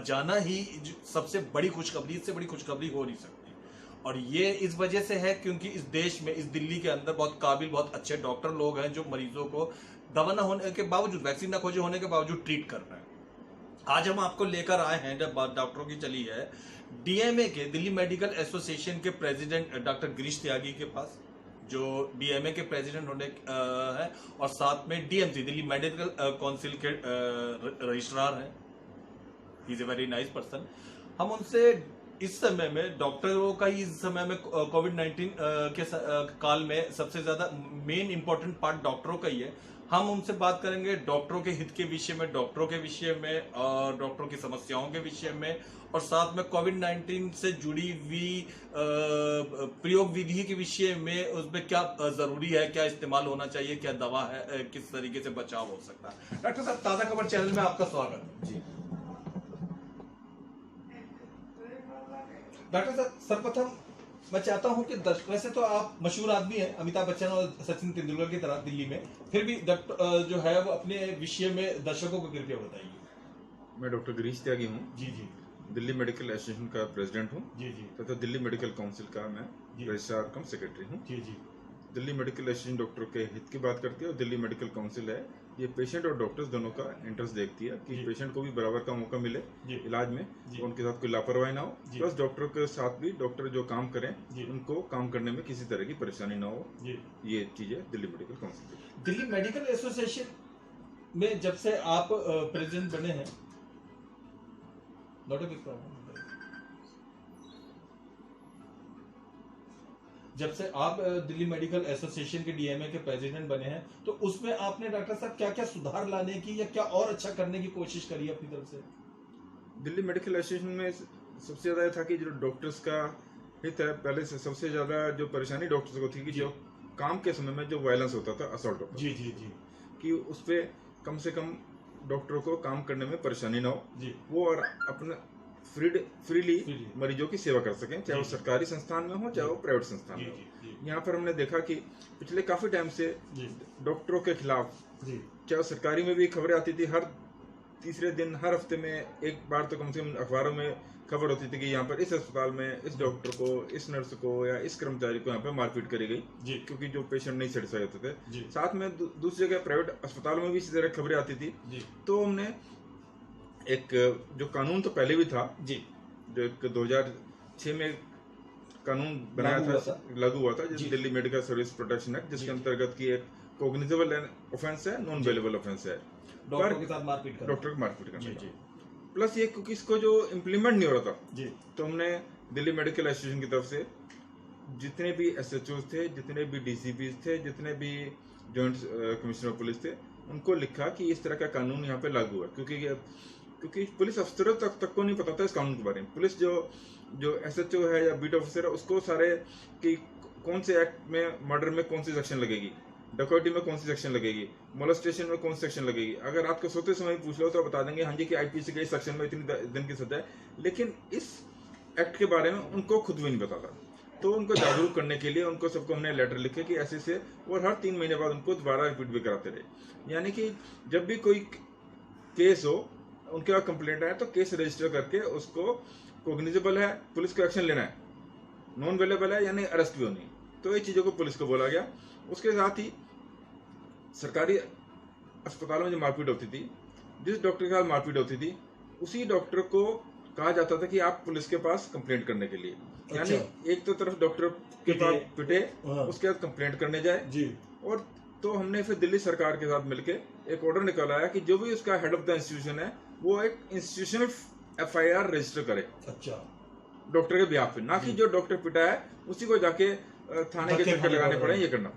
जाना ही सबसे बड़ी खुशखबरी, इससे बड़ी खुशखबरी हो नहीं सकती। और ये इस वजह से है क्योंकि इस देश में, इस दिल्ली के अंदर बहुत काबिल, बहुत अच्छे डॉक्टर लोग हैं जो मरीजों को दवा न होने के बावजूद, वैक्सीन न खोजे होने के बावजूद ट्रीट कर रहे हैं। आज हम आपको लेकर आए हैं, जब बात डॉक्टरों की चली है, डीएमए के, दिल्ली मेडिकल एसोसिएशन के प्रेसिडेंट डॉक्टर गिरीश त्यागी के पास, जो डीएमए के प्रेसिडेंट होने हैं, और साथ में डीएमसी, दिल्ली मेडिकल काउंसिल के रजिस्ट्रार हैं। He is a very nice person. हम उनसे इस समय में, डॉक्टरों का ही इस समय में, कोविड-19 के काल में सबसे ज्यादा मेन इंपॉर्टेंट पार्ट डॉक्टरों का ही है। हम उनसे बात करेंगे डॉक्टरों के हित के विषय में, डॉक्टरों के विषय में, और डॉक्टरों की समस्याओं के विषय में, और साथ में कोविड-19 से जुड़ी हुई प्रयोग विधि के विषय में, उसमें क्या जरूरी है, क्या इस्तेमाल होना चाहिए, क्या दवा है, किस तरीके से बचाव हो सकता है। डॉक्टर साहब, ताजा खबर चैनल में आपका स्वागत जी। डॉक्टर साहब, सर्वप्रथम मैं चाहता हूं कि वैसे तो आप मशहूर आदमी हैं, अमिताभ बच्चन और सचिन तेंदुलकर की तरह दिल्ली में, फिर भी जो है वो अपने विषय में दर्शकों को कृपया बताइए। मैं डॉक्टर गिरीश त्यागी हूँ। जी जी। दिल्ली मेडिकल एसोसिएशन का प्रेसिडेंट हूँ। जी जी। तथा दिल्ली मेडिकल काउंसिल का मैं रजिस्ट्रार कम सेक्रेटरी हूँ। जी जी। दिल्ली मेडिकल एसोसिएशन डॉक्टरों के हित की बात करती है, और दिल्ली मेडिकल काउंसिल है, ये पेशेंट और डॉक्टर्स दोनों का इंटरेस्ट देखती है कि पेशेंट को भी बराबर का मौका मिले इलाज में, उनके साथ कोई लापरवाही ना हो, प्लस डॉक्टर के साथ भी डॉक्टर जो काम करें उनको काम करने में किसी तरह की परेशानी ना हो। ये चीजें दिल्ली मेडिकल काउंसिल की। दिल्ली मेडिकल एसोसिएशन में जब से आप प्रेसिडेंट बने हैं, जब से आप दिल्ली मेडिकल एसोसिएशन के डीएमए के प्रेसिडेंट बने हैं, तो उसमें आपने डॉक्टर साहब क्या क्या सुधार लाने की या क्या और अच्छा करने की कोशिश करी अपनी तरफ से? दिल्ली मेडिकल एसोसिएशन में सबसे ज्यादा था कि जो डॉक्टर्स का हित है, पहले से सबसे ज्यादा जो परेशानी डॉक्टर्स को थी कि जो काम के समय में जो वायलेंस होता था, असॉल्ट होता जी जी जी, कि उस पे कम से कम डॉक्टरों को काम करने में परेशानी ना हो जी, वो और अपने फ्रीली मरीजों की सेवा कर सकें, चाहे वो सरकारी संस्थान में हो चाहे वो प्राइवेट संस्थान में हो। यहाँ पर हमने देखा कि पिछले काफी टाइम से डॉक्टरों के खिलाफ, चाहे सरकारी में भी खबरें आती थी, हर तीसरे दिन, हर हफ्ते में एक बार तो कम से कम अखबारों में खबर होती थी कि यहाँ पर इस अस्पताल में इस डॉक्टर को, इस नर्स को या इस कर्मचारी को यहाँ पर मारपीट करी गई, क्योंकि जो पेशेंट नहीं सेटिस्फाई होते थे। साथ में दूसरी जगह प्राइवेट अस्पतालों में भी इसी तरह खबरें आती थी। तो हमने एक, जो कानून तो पहले भी था जी, जो एक 2006 में कानून बनाया था, लागू हुआ था, जिस Delhi medical service protection act, जिसके अंतर्गत की एक कोग्निजेबल ऑफेंस है, नॉन वेलेबल ऑफेंस है, डॉक्टर के साथ मारपीट करना, डॉक्टर को मारपीट करना। प्लस ये क्योंकि इसको जो इम्प्लीमेंट नहीं हो रहा था जी, तो हमने दिल्ली मेडिकल एसोसिएशन की तरफ से जितने भी एसएचओ थे, जितने भी डीसीपी थे, जितने भी जॉइंट कमिश्नर ऑफ पुलिस थे, उनको लिखा कि इस तरह का कानून यहाँ पे लागू है, क्योंकि पुलिस अफसरों तक को नहीं पता था इस कानून के बारे में। पुलिस जो एसएचओ है या बीट ऑफिसर है, उसको सारे कि कौन से एक्ट में, मर्डर में कौन सी सेक्शन लगेगी, डकैती में कौन सी सेक्शन लगेगी, मोलेस्टेशन में कौन सी सेक्शन लगेगी, अगर आपको सोते समय पूछ लो तो बता देंगे हाँ जी कि आईपीसी के इस सेक्शन में इतनी दिन की सजा है, लेकिन इस एक्ट के बारे में उनको खुद भी नहीं पता था। तो उनको जागरूक करने के लिए उनको सबको हमने लेटर लिखे कि ऐसे से, और हर 3 महीने बाद उनको दोबारा रिपीट भी कराते रहे, यानी कि जब भी कोई केस हो, उनके पास कंप्लेंट आए तो केस रजिस्टर करके उसको कोग्निजेबल है, पुलिस को एक्शन लेना है, नॉन वेलेबल है यानी अरेस्ट भी होनी। तो ये चीज़ों को पुलिस को बोला गया। उसके साथ ही सरकारी अस्पतालों में जो मारपीट होती थी, जिस डॉक्टर के साथ मारपीट होती थी, उसी डॉक्टर को कहा जाता था कि आप पुलिस के पास कंप्लेंट करने के लिए, यानी एक तो तरफ डॉक्टर के पास पिटे, उसके बाद कंप्लेंट करने जाए जी। और तो हमने फिर दिल्ली सरकार के साथ मिलके एक ऑर्डर निकाला है कि जो भी उसका हेड ऑफ द इंस्टीट्यूशन है, वो एक इंस्टीट्यूशनल एफआईआर रजिस्टर करे डॉक्टर के बिहाफ पे, ना कि जो डॉक्टर पिटा है उसी को जाके थाने के चक्कर लगाने पड़े, ये करना।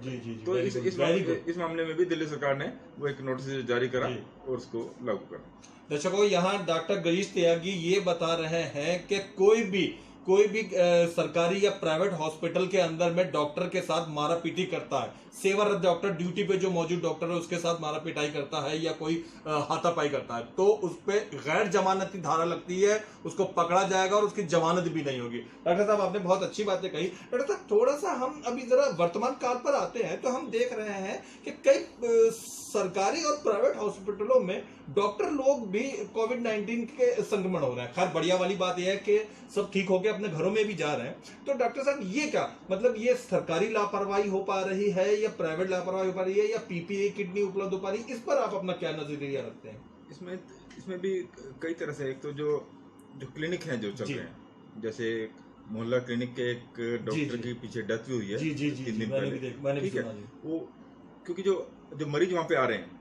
तो इस मामले में भी दिल्ली सरकार ने वो एक नोटिस जारी करा और उसको लागू करा। दर्शकों, यहाँ डॉक्टर गिरीश त्यागी ये बता रहे हैं कि कोई भी सरकारी या प्राइवेट हॉस्पिटल के अंदर में डॉक्टर के साथ मारापीटी करता है, सेवारत डॉक्टर, ड्यूटी पे जो मौजूद डॉक्टर है उसके साथ मारापिटाई करता है या कोई हाथापाई करता है, तो उस पे गैर जमानती धारा लगती है, उसको पकड़ा जाएगा और उसकी जमानत भी नहीं होगी। डॉक्टर साहब, आपने बहुत अच्छी बातें कही। डॉक्टर साहब, थोड़ा सा हम अभी जरा वर्तमान काल पर आते हैं, तो हम देख रहे हैं कि कई सरकारी और प्राइवेट हॉस्पिटलों में डॉक्टर लोग भी कोविड-19 के संक्रमण हो रहे हैं। खैर बढ़िया वाली बात यह है कि सब ठीक होके अपने घरों में भी जा रहे हैं। तो डॉक्टर साहब ये क्या मतलब ये सरकारी लापरवाही हो पा रही है या प्राइवेट लापरवाही हो पा रही है या पीपीई किट नहीं उपलब्ध हो पा रही, इस पर आप अपना क्या नजरिया रखते हैं? इसमें भी कई तरह से, एक तो जो क्लिनिक हैं जो चल रहे हैं, जैसे मोहल्ला क्लिनिक के एक डॉक्टर की पीछे डेथ भी हुई है 3 दिन पहले, ठीक है। वो क्योंकि जो मरीज वहाँ पे आ रहे हैं,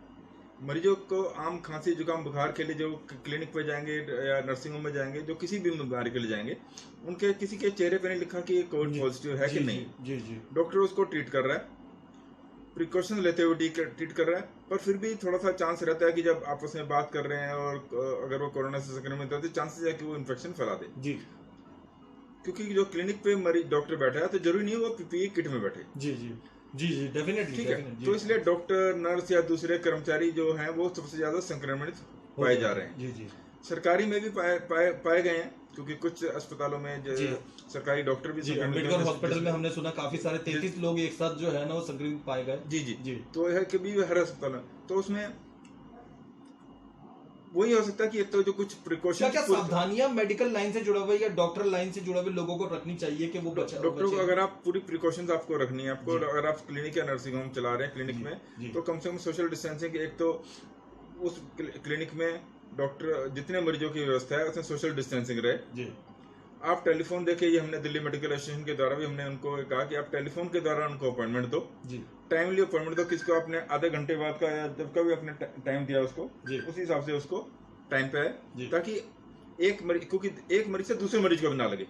मरीजों को आम खांसी जुकाम बुखार के लिए जो क्लिनिक पे जाएंगे या नर्सिंग होम में जाएंगे, जो किसी भी बीमारी के लिए जाएंगे, उनके किसी के चेहरे पे नहीं लिखा कि कोविड पॉजिटिव है कि नहीं। डॉक्टर उसको ट्रीट कर रहा है, प्रिकॉशन लेते हुए ट्रीट कर रहा है, पर फिर भी थोड़ा सा चांस रहता है कि जब आपस में बात कर रहे हैं और अगर वो कोरोना से संक्रमित है तो चांसेस है कि वो इन्फेक्शन फैला दे जी। क्योंकि जो क्लिनिक पे मरीज डॉक्टर बैठा है तो जरूरी नहीं वो पीपीई किट में बैठे जी जी जी जी डेफिनेटली, ठीक है। तो इसलिए डॉक्टर नर्स या दूसरे कर्मचारी जो हैं वो सबसे ज्यादा संक्रमित पाए जा रहे हैं। जी जी सरकारी में भी पाए गए हैं, क्योंकि कुछ अस्पतालों में सरकारी डॉक्टर भी अम्बेडकर हॉस्पिटल में हमने सुना काफी सारे 33 लोग एक साथ जो है ना वो संक्रमित पाए गए। जी जी जी। तो यह कभी हर अस्पताल में, तो उसमें वही हो सकता है कि एक तो जो कुछ प्रिकॉशन, क्या सावधानियां मेडिकल लाइन से जुड़ा हुआ या डॉक्टर लाइन से जुड़ा हुए लोगों को रखनी चाहिए कि वो डॉक्टर को अगर आप पूरी प्रिकॉशंस आपको रखनी है, आपको अगर आप क्लिनिक या नर्सिंग होम चला रहे हैं क्लिनिक में, तो कम से कम सोशल डिस्टेंसिंग, एक तो उस क्लिनिक में डॉक्टर जितने मरीजों की व्यवस्था है उसमें सोशल डिस्टेंसिंग रहे। आप टेलीफोन देखिए, ये हमने दिल्ली मेडिकल एसोसिएशन के द्वारा भी हमने उनको कहा कि आप टेलीफोन के द्वारा उनको अपॉइंटमेंट दो, टाइमली अपॉइंटमेंट दो। किसको आपने आधे घंटे बाद का या जब का भी आपने टाइम दिया उसको, उसी हिसाब से उसको टाइम पे है, ताकि एक मरीज, क्योंकि एक मरीज से दूसरे मरीज को भी ना लगे,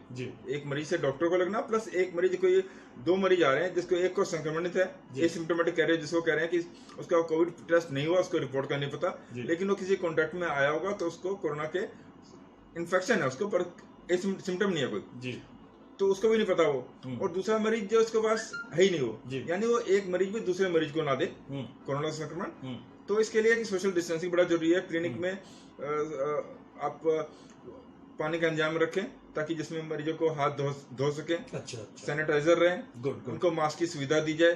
एक मरीज से डॉक्टर को लगना, प्लस एक मरीज, कोई 2 मरीज आ रहे हैं जिसको एक को संक्रमित है, एसिम्प्टोमेटिक कह रहे हैं, जिसको कह रहे हैं कि उसका कोविड टेस्ट नहीं हुआ, उसको रिपोर्ट का नहीं पता, लेकिन वो किसी कॉन्टेक्ट में आया होगा तो उसको कोरोना के इन्फेक्शन है उसको, पर सिम्टम नहीं है कोई जी, तो उसको भी नहीं पता वो, और दूसरा मरीज जो उसके पास है ही नहीं वो, यानी वो एक मरीज भी दूसरे मरीज को ना दे कोरोना संक्रमण। तो इसके लिए कि सोशल डिस्टेंसिंग बड़ा जरूरी है। क्लिनिक में आप पानी का इंतजाम रखें ताकि जिसमें मरीजों को हाथ धो सके, अच्छा। सैनिटाइजर रहे, उनको मास्क की सुविधा दी जाए,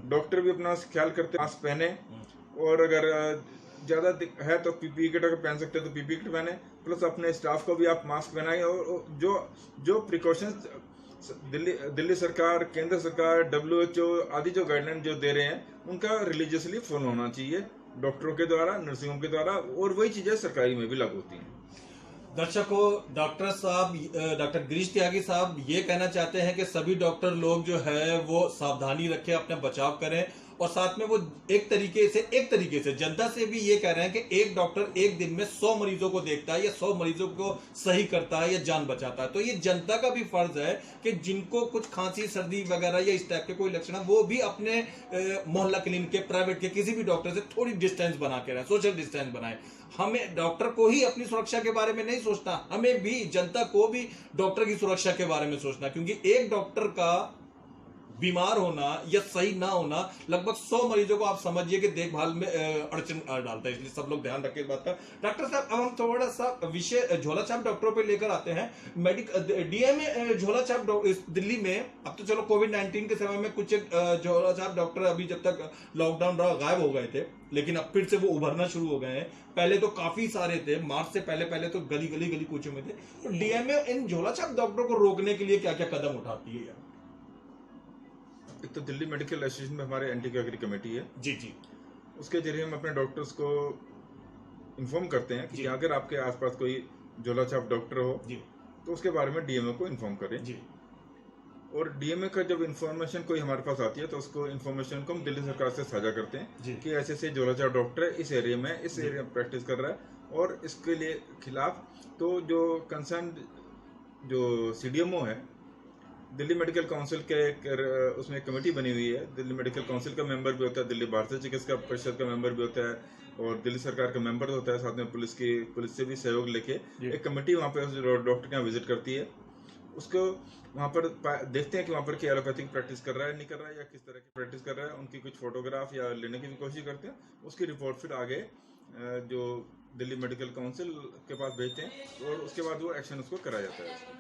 डॉक्टर भी अपना ख्याल करते मास्क पहने, और अगर ज्यादा है तो पीपीई किट अगर पहन सकते हैं तो पीपीई किट पहने, प्लस अपने स्टाफ को भी आप मास्क पहनाएं, और जो प्रिकॉशंस दिल्ली सरकार, केंद्र सरकार, WHO आदि जो गाइडलाइन जो दे रहे हैं उनका रिलीजियसली फॉलो होना चाहिए डॉक्टरों के द्वारा, नर्सिंगों के द्वारा, और वही चीजें सरकारी में भी लागू होती हैं। दर्शकों, डॉक्टर साहब, डॉक्टर गिरीश त्यागी साहब ये कहना चाहते हैं कि सभी डॉक्टर लोग जो है वो सावधानी रखें, अपना बचाव करें, और साथ में वो एक तरीके से जनता से भी ये कह रहे हैं कि एक डॉक्टर एक दिन में 100 मरीजों को देखता है या 100 मरीजों को सही करता है या जान बचाता है। तो ये जनता का भी फर्ज है कि जिनको कुछ खांसी सर्दी वगैरह या इस टाइप के कोई लक्षण है वो भी अपने मोहल्ला क्लिनिक के, प्राइवेट के, किसी भी डॉक्टर से थोड़ी डिस्टेंस बना के रहे, सोशल डिस्टेंस बनाए। हमें डॉक्टर को ही अपनी सुरक्षा के बारे में नहीं सोचना, हमें भी जनता को भी डॉक्टर की सुरक्षा के बारे में सोचना, क्योंकि एक डॉक्टर का बीमार होना या सही ना होना लगभग 100 मरीजों को आप समझिए कि देखभाल में अड़चन डालता है। इसलिए सब लोग ध्यान रखें इस बात का। डॉक्टर साहब, अब हम थोड़ा सा विषय झोलाछाप डॉक्टरों पे लेकर आते हैं। डीएमए झोलाछाप दिल्ली में, अब तो चलो कोविड-19 के समय में कुछ झोलाछाप डॉक्टर अभी जब तक लॉकडाउन रहा गायब हो गए थे, लेकिन अब फिर से वो उभरना शुरू हो गए हैं। पहले तो काफी सारे थे, मार्च से पहले तो गली कूचे में थे। तो डीएमए इन झोलाछाप डॉक्टरों को रोकने के लिए क्या क्या कदम उठाती है? एक तो दिल्ली मेडिकल एसोसिएशन में हमारे एंटी कैगरी कमेटी है जी, उसके जरिए हम अपने डॉक्टर्स को इन्फॉर्म करते हैं कि अगर आपके आसपास कोई झोलाछाप डॉक्टर हो तो उसके बारे में डीएमए को इन्फॉर्म करें जी। और डीएमए का जब इन्फॉर्मेशन कोई हमारे पास आती है तो उसको इन्फॉर्मेशन को हम दिल्ली सरकार से साझा करते हैं कि ऐसे ऐसे झोलाछाप डॉक्टर है इस एरिया में प्रैक्टिस कर रहा है, और इसके लिए खिलाफ तो जो कंसर्न जो CDMO है, दिल्ली मेडिकल काउंसिल के उसमें एक कमेटी बनी हुई है। दिल्ली मेडिकल काउंसिल का मेंबर भी होता है, दिल्ली भारतीय चिकित्सा परिषद का मेंबर भी होता है, और दिल्ली सरकार का मेंबर होता है, साथ में पुलिस से भी सहयोग लेके एक कमेटी वहाँ पे डॉक्टर के यहाँ विजिट करती है। उसको वहाँ पर देखते हैं कि वहाँ पर क्या एलोपैथिक प्रैक्टिस कर रहा है, नहीं कर रहा है, या किस तरह की प्रैक्टिस कर रहा है, उनकी कुछ फोटोग्राफ या लेने की भी कोशिश करते हैं। उसकी रिपोर्ट फिर आगे जो दिल्ली मेडिकल काउंसिल के पास भेजते हैं, और उसके बाद वो एक्शन उसको कराया जाता है।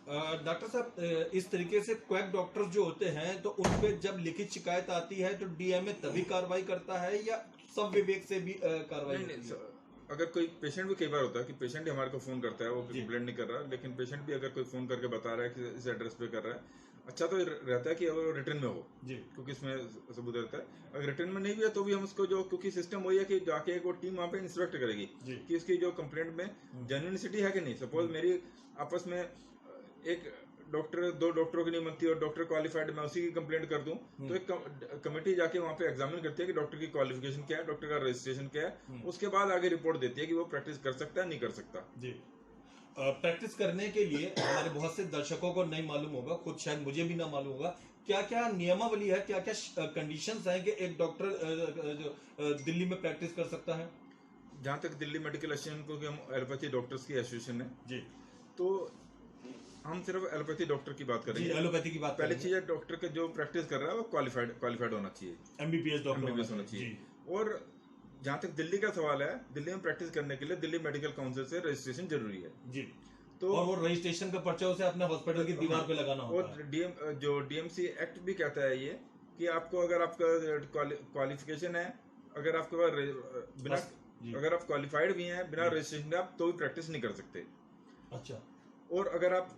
डॉक्टर साहब, इस तरीके से क्वैक डॉक्टर जो होते हैं तो उन पे जब लिखित शिकायत आती है तो डीएमए तभी कार्रवाई करता है, या सब विवेक से भी कार्रवाई होती है? अगर कोई पेशेंट भी कई बार होता है कि पेशेंट ही हमारे को फोन करता है, वो कंप्लेंट नहीं कर रहा, लेकिन पेशेंट भी अगर कोई फोन करके बता रहा है कि इस एड्रेस पे कर रहा है, अच्छा तो रहता है कि अगर रिटर्न में हो जी, क्योंकि इसमें सबूत रहता है। अगर रिटर्न में नहीं भी है तो भी हम उसको जो, क्योंकि सिस्टम वही है कि जाके एक टीम वहाँ पे इंस्पेक्ट करेगी कि इसकी जो कंप्लेंट में जेन्युइनिटी है कि नहीं। सपोज मेरी आपस में एक डॉक्टर, दो डॉक्टरों की नहीं बनती और डॉक्टर क्वालिफाइड, मैं उसी की कंप्लेंट कर दूं तो एक कमेटी जाके वहां पे एग्जामिन करती है कि डॉक्टर की क्वालिफिकेशन क्या है, डॉक्टर का रजिस्ट्रेशन क्या है, उसके बाद आगे रिपोर्ट देती है कि वो प्रैक्टिस कर सकता है नहीं कर सकता जी। प्रैक्टिस करने के लिए हमारे बहुत से दर्शकों को नहीं मालूम होगा, खुद शायद मुझे भी ना मालूम होगा, क्या क्या नियमावली है, क्या क्या कंडीशंस हैं कि एक डॉक्टर दिल्ली में प्रैक्टिस कर सकता है? जहां तक दिल्ली मेडिकल एसोसिएशन को, हम एलोपैथी डॉक्टर्स की एसोसिएशन है जी, तो हम सिर्फ एलोपैथी डॉक्टर की बात करेंगे। एलोपैथी की बात पहली चीज है, डॉक्टर के जो प्रैक्टिस कर रहा है वो क्वालिफाइड होना चाहिए, एमबीबीएस डॉक्टर होना चाहिए। और जहां तक दिल्ली का सवाल है, दिल्ली में प्रैक्टिस करने के लिए दिल्ली मेडिकल काउंसिल से रजिस्ट्रेशन जरूरी है जी। तो और वो रजिस्ट्रेशन का पर्चा उसे अपने हॉस्पिटल की दीवार पे लगाना होता है। और जो डीएमसी एक्ट भी कहता है ये कि आपको, अगर आपका क्वालिफिकेशन है, अगर आपके पास बिना, अगर आप क्वालिफाइड भी हैं बिना रजिस्ट्रेशन के, आप तो भी प्रैक्टिस नहीं कर सकते। अच्छा। और अगर आप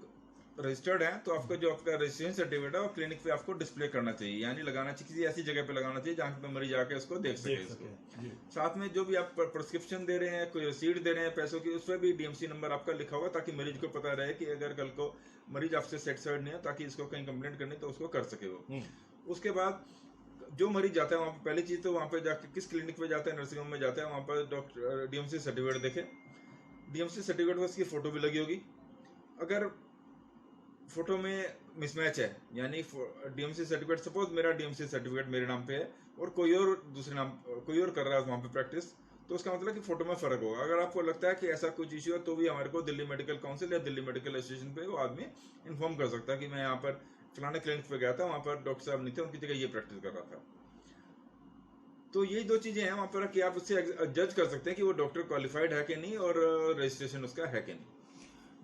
रजिस्टर्ड हैं तो आपका जो आपका रजिस्ट्रेशन सर्टिफिकेट है वो क्लिनिक पे आपको डिस्प्ले करना चाहिए, यानी लगाना चाहिए, किसी ऐसी जगह पे लगाना चाहिए जहाँ पे मरीज आके उसको देख सके इसको। साथ में जो भी आप प्रिस्क्रिप्शन दे रहे हैं, कोई रसीद दे रहे हैं पैसों की, उस पर भी डीएमसी नंबर आपका लिखा होगा, ताकि मरीज को पता रहे कि अगर कल को मरीज आपसे सेटिस्फाइड नहीं है, ताकि इसको कहीं कंप्लेंट करनी तो उसको कर सके वो। उसके बाद जो मरीज जाता है वहाँ पे, पहली चीज तो वहाँ पे जाके किस क्लिनिक पे जाता है, नर्सिंग होम में जाता है, वहाँ पर डॉक्टर डीएमसी सर्टिफिकेट देखे, डीएमसी सर्टिफिकेट में उसकी फोटो भी लगी होगी। अगर फोटो में मिसमैच है, यानी डीएमसी सर्टिफिकेट, सपोज मेरा डीएमसी सर्टिफिकेट मेरे नाम पे है और कोई और दूसरे नाम, कोई और कर रहा है वहाँ पे प्रैक्टिस, तो उसका मतलब कि फोटो में फर्क होगा। अगर आपको लगता है कि ऐसा कुछ इश्यू है तो भी हमारे को दिल्ली मेडिकल काउंसिल या दिल्ली मेडिकल एसोसिएशन पे वो आदमी इन्फॉर्म कर सकता है कि मैं यहाँ पर फलाने क्लिनिक पे गया था, वहाँ पर डॉक्टर साहब नहीं थे, उनकी जगह ये प्रैक्टिस कर रहा था। तो यही दो चीजें हैं वहाँ पर कि आप उससे जज कर सकते हैं कि वो डॉक्टर क्वालिफाइड है कि नहीं और रजिस्ट्रेशन उसका है कि नहीं।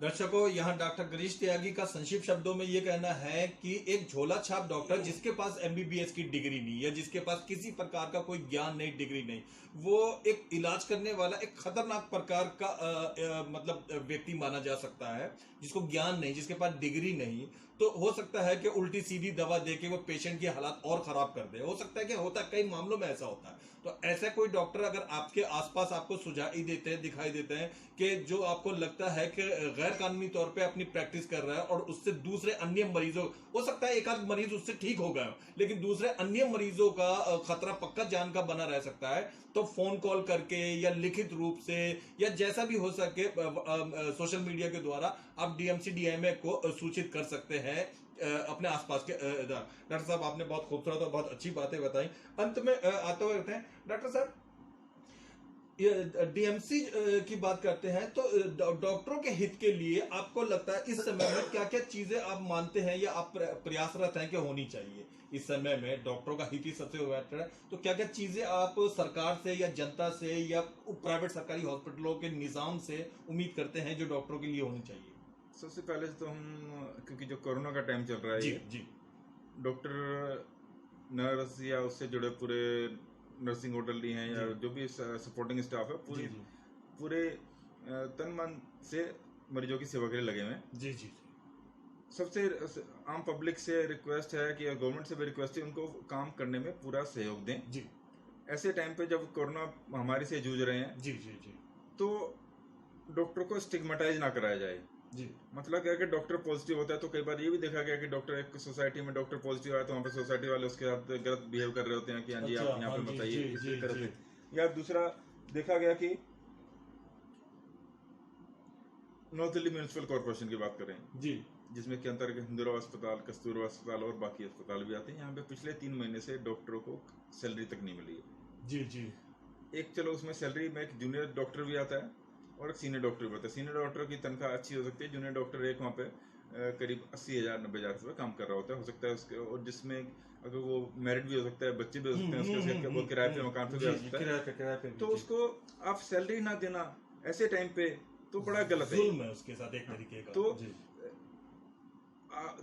दर्शकों, यहाँ डॉक्टर गिरीश त्यागी का संक्षिप्त शब्दों में ये कहना है कि एक झोला छाप डॉक्टर जिसके पास एमबीबीएस की डिग्री नहीं या जिसके पास किसी प्रकार का कोई ज्ञान नहीं, डिग्री नहीं, वो एक इलाज करने वाला एक खतरनाक प्रकार का मतलब व्यक्ति माना जा सकता है, जिसको ज्ञान नहीं, जिसके पास डिग्री नहीं। तो हो सकता है कि उल्टी सीधी दवा देके वो पेशेंट की हालात और खराब कर दे, हो सकता है कि होता, कई मामलों में ऐसा होता है। तो ऐसा कोई डॉक्टर अगर आपके आसपास आपको सुझाई देते हैं, दिखाई देते हैं कि जो आपको लगता है कि गैर कानूनी तौर पे अपनी प्रैक्टिस कर रहा है और उससे दूसरे अन्य मरीजों, हो सकता है एक आध मरीज उससे ठीक हो गया, लेकिन दूसरे अन्य मरीजों का खतरा पक्का जान का बना रह सकता है, तो फोन कॉल करके या लिखित रूप से या जैसा भी हो सके सोशल मीडिया के द्वारा आप डीएमसी डीएमए को सूचित कर सकते हैं अपने आसपास के। डॉक्टर साहब, आपने बहुत खूबसूरत और बहुत अच्छी बातें बताई। अंत में आते हुए कहते हैं डॉक्टर साहब, डीएमसी की बात करते हैं तो डॉक्टरों के हित के लिए आपको लगता है इस समय में क्या क्या चीजें आप मानते हैं या आप प्रयासरत हैं कि होनी चाहिए इस समय में? डॉक्टरों का हित ही सबसे बेहतर है, तो क्या क्या चीजें आप सरकार से या जनता से या प्राइवेट सरकारी हॉस्पिटलों के निजाम से उम्मीद करते हैं जो डॉक्टरों के लिए होनी चाहिए? सबसे पहले तो हम, क्योंकि जो कोरोना का टाइम चल रहा है जी, डॉक्टर, नर्स या उससे जुड़े पूरे नर्सिंग होटल ही हैं या जो भी सपोर्टिंग स्टाफ है, पूरे तन मन से मरीजों की सेवा के लिए लगे हुए हैं जी जी। सबसे आम पब्लिक से रिक्वेस्ट है कि गवर्नमेंट से भी रिक्वेस्ट है, उनको काम करने में पूरा सहयोग दें जी। ऐसे टाइम पे जब कोरोना महामारी से जूझ रहे हैं जी जी जी, तो डॉक्टर को स्टिग्मेटाइज ना कराया जाए जी। मतलब क्या कि डॉक्टर पॉजिटिव होता है तो कई बार ये भी देखा गया कि डॉक्टर, एक सोसाइटी में डॉक्टर पॉजिटिव आया तो वहाँ पे सोसाइटी वाले उसके साथ गलत बिहेव कर रहे होते हैं कि हाँ जी आप यहाँ पे बताइए इसी तरह से। या दूसरा देखा गया कि नॉर्थ दिल्ली म्यूनिसिपल कॉर्पोरेशन की बात करें जी, जिसमें के अंतर्गत हिंदुराव अस्पताल, कस्तूरबा अस्पताल और बाकी अस्पताल भी आते हैं, यहाँ पे पिछले 3 महीने से डॉक्टरों को सैलरी तक नहीं मिली है जी जी। एक चलो उसमें सैलरी में एक जूनियर डॉक्टर भी आता है और एक सीनियर डॉक्टर भी होता है। सीनियर डॉक्टर की तनख्वाह अच्छी हो सकती है, जूनियर डॉक्टर एक वहाँ पे करीब 80,000 90,000 रुपये काम कर रहा होता है, हो सकता है उसके, और जिसमें अगर वो मैरिड भी हो सकता है, बच्चे भी हो सकते हैं उसके, वो किराए पे मकान पे भी हो सकता है, तो उसको आप सैलरी ना देना ऐसे टाइम पे तो बड़ा गलत है उसके साथ एक तरीके का। तो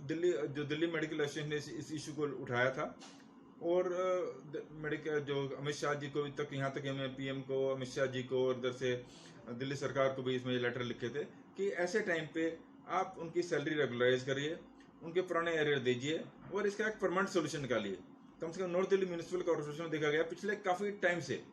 दिल्ली मेडिकल एसोसिएशन ने इस इशू को उठाया था और मेडिकल जो अमित शाह जी को तक, यहाँ तक हमें पीएम को, अमित शाह जी को और इधर से दिल्ली सरकार को भी इसमें लेटर लिखे थे कि ऐसे टाइम पे आप उनकी सैलरी रेगुलराइज करिए, उनके पुराने एरियर दीजिए और इसका एक परमानेंट सोल्यूशन निकालिए। कम से कम नॉर्थ दिल्ली म्यूनिसिपल कॉर्पोरेशन में देखा गया पिछले काफी टाइम से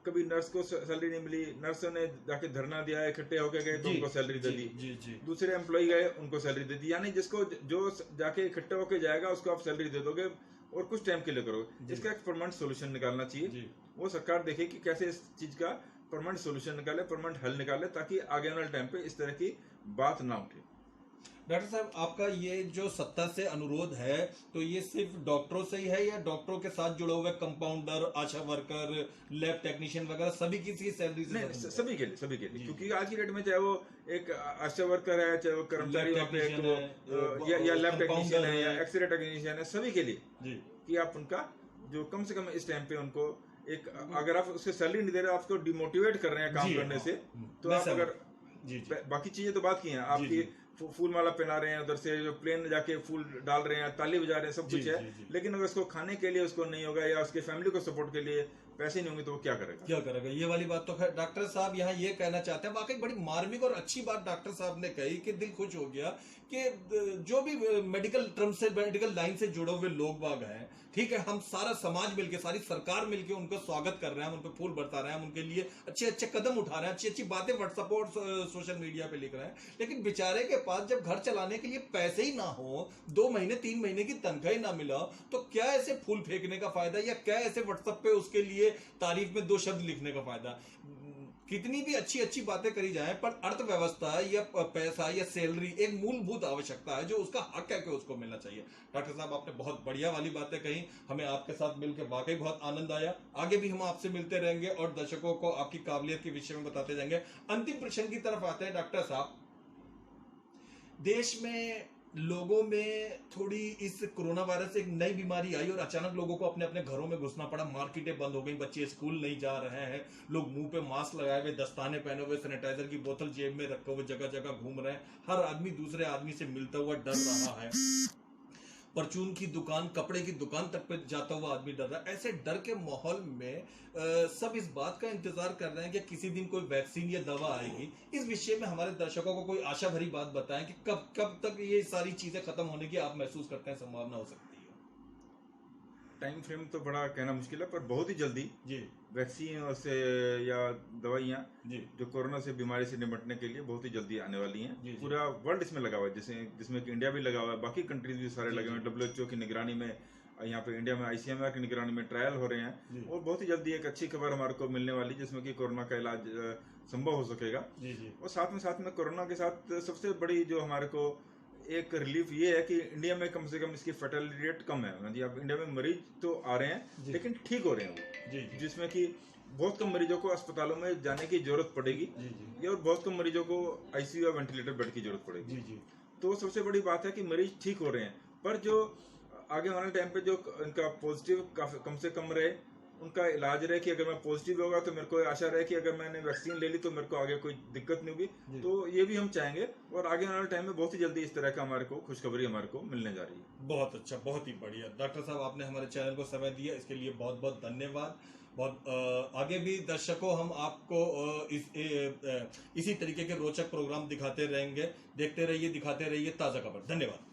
कभी नर्स को सैलरी नहीं मिली, नर्सों ने जाके धरना दिया, इकट्ठे होके गए तो उनको सैलरी दे दी, दूसरे एम्प्लॉय गए उनको सैलरी दे दी। यानी जिसको जो जाके इकट्ठे होके जाएगा उसको आप सैलरी दे दोगे और कुछ टाइम के लिए करोगे। इसका एक परमानेंट सोल्यूशन निकालना चाहिए। वो सरकार देखे कि कैसे इस चीज का परमानेंट सोल्यूशन निकाले, परमानेंट हल निकाले, ताकि आगे आने वाले टाइम पे इस तरह की बात ना उठे। डॉक्टर साहब, आपका ये जो सत्ता से अनुरोध है तो ये सिर्फ डॉक्टरों से ही है या डॉक्टरों के साथ जुड़े हुए कंपाउंडर, आशा वर्कर, लैब टेक्नीशियन वगैरह सभी की सैलरी? नहीं, सभी के लिए क्योंकि आज की डेट में चाहे वो एक आशा वर्कर है, चाहे वो कर्मचारी वहाँ पे या लैब टेक्नीशियन है या एक्सरे टेक्नीशियन है, सभी के लिए कि आप उनका जो कम से कम इस टाइम पे उनको एक, अगर आप उसके सैलरी नहीं दे रहे, आपको डिमोटिवेट कर रहे हैं काम करने से, तो आप अगर बाकी चीजें तो बात की हैं, आपकी फूल माला पहना रहे हैं, उधर से जो प्लेन जाके फूल डाल रहे हैं, ताली बजा रहे हैं, सब कुछ है, लेकिन अगर उसको खाने के लिए उसको नहीं होगा या उसके फैमिली को सपोर्ट के लिए पैसे नहीं होंगे तो वो क्या करेगा? ये वाली बात तो खैर डॉक्टर साहब यहाँ ये कहना चाहते हैं। वाकई बड़ी मार्मिक और अच्छी बात डॉक्टर साहब ने कही कि दिल खुश हो गया कि जो भी मेडिकल टर्म से, मेडिकल लाइन से जुड़े हुए लोग बाग हैं, ठीक है, हम सारा समाज मिलके, सारी सरकार मिलके उनको स्वागत कर रहे हैं, हम उन पर फूल बरसा रहे हैं, हम उनके लिए अच्छे अच्छे कदम उठा रहे हैं, अच्छी अच्छी बातें व्हाट्सएप और सोशल मीडिया पे लिख रहे हैं, लेकिन बेचारे के पास जब घर चलाने के लिए पैसे ही ना हो, 2 महीने 3 महीने की तनख्वाह ही ना मिला, तो क्या ऐसे फूल फेंकने का फायदा या क्या ऐसे व्हाट्सएप पे उसके लिए तारीफ में 2 शब्द लिखने का फायदा? कितनी भी अच्छी अच्छी बातें करी जाए, पर अर्थव्यवस्था या पैसा या सैलरी एक मूलभूत आवश्यकता है जो उसका हक है कि उसको मिलना चाहिए। डॉक्टर साहब, आपने बहुत बढ़िया वाली बातें कही, हमें आपके साथ मिलकर वाकई बहुत आनंद आया। आगे भी हम आपसे मिलते रहेंगे और दर्शकों को आपकी काबिलियत के विषय में बताते जाएंगे। अंतिम प्रश्न की तरफ आते हैं डॉक्टर साहब। देश में लोगों में थोड़ी इस कोरोना वायरस से एक नई बीमारी आई और अचानक लोगों को अपने अपने घरों में घुसना पड़ा, मार्केटें बंद हो गई, बच्चे स्कूल नहीं जा रहे हैं, लोग मुंह पे मास्क लगाए हुए, दस्ताने पहने हुए, सैनिटाइजर की बोतल जेब में रखे हुए जगह जगह घूम रहे हैं, हर आदमी दूसरे आदमी से मिलता हुआ डर रहा है, परचून की दुकान, कपड़े की दुकान तक पे जाता हुआ आदमी डर रहा है। ऐसे डर के माहौल में सब इस बात का इंतजार कर रहे हैं कि किसी दिन कोई वैक्सीन या दवा आएगी। इस विषय में हमारे दर्शकों को कोई आशा भरी बात बताएं कि कब तक ये सारी चीजें खत्म होने की आप महसूस करते हैं संभावना हो सकती है? टाइम फ्रेम तो बड़ा कहना मुश्किल है, पर बहुत ही जल्दी वैक्सीन से या दवाइयाँ जो कोरोना से बीमारी से निपटने के लिए बहुत ही जल्दी आने वाली हैं। पूरा वर्ल्ड इसमें लगा हुआ है, जिसमें कि इंडिया भी लगा हुआ है, बाकी कंट्रीज भी सारे लगे हुए हैं। WHO की निगरानी में, यहाँ पे इंडिया में ICMR की निगरानी में ट्रायल हो रहे हैं और बहुत ही जल्दी एक अच्छी खबर हमारे को मिलने वाली, जिसमें कि कोरोना का इलाज संभव हो सकेगा। और साथ में कोरोना के साथ सबसे बड़ी जो हमारे को एक रिलीफ ये है कि इंडिया में कम से कम इसकी फर्टिलिटी रेट कम है। अब इंडिया में मरीज तो आ रहे हैं लेकिन ठीक हो रहे हैं, जिसमें कि बहुत कम मरीजों को अस्पतालों में जाने की जरूरत पड़ेगी और बहुत कम मरीजों को ICU या वेंटिलेटर बेड की जरूरत पड़ेगी। तो सबसे बड़ी बात है कि मरीज ठीक हो रहे हैं, पर जो आगे वाले टाइम पे जो इनका पॉजिटिव कम से कम रहे, उनका इलाज रहे कि अगर मैं पॉजिटिव होगा तो मेरे को आशा रहे कि अगर मैंने वैक्सीन ले ली तो मेरे को आगे कोई दिक्कत नहीं होगी। तो ये भी हम चाहेंगे और आगे आने वाले टाइम में बहुत ही जल्दी इस तरह का हमारे को खुशखबरी हमारे को मिलने जा रही है। बहुत अच्छा, बहुत ही बढ़िया। डॉक्टर साहब, आपने हमारे चैनल को समय दिया, इसके लिए बहुत बहुत धन्यवाद। बहुत आगे भी दर्शकों हम आपको इसी तरीके के रोचक प्रोग्राम दिखाते रहेंगे। देखते रहिए, दिखाते रहिए ताज़ा खबर। धन्यवाद।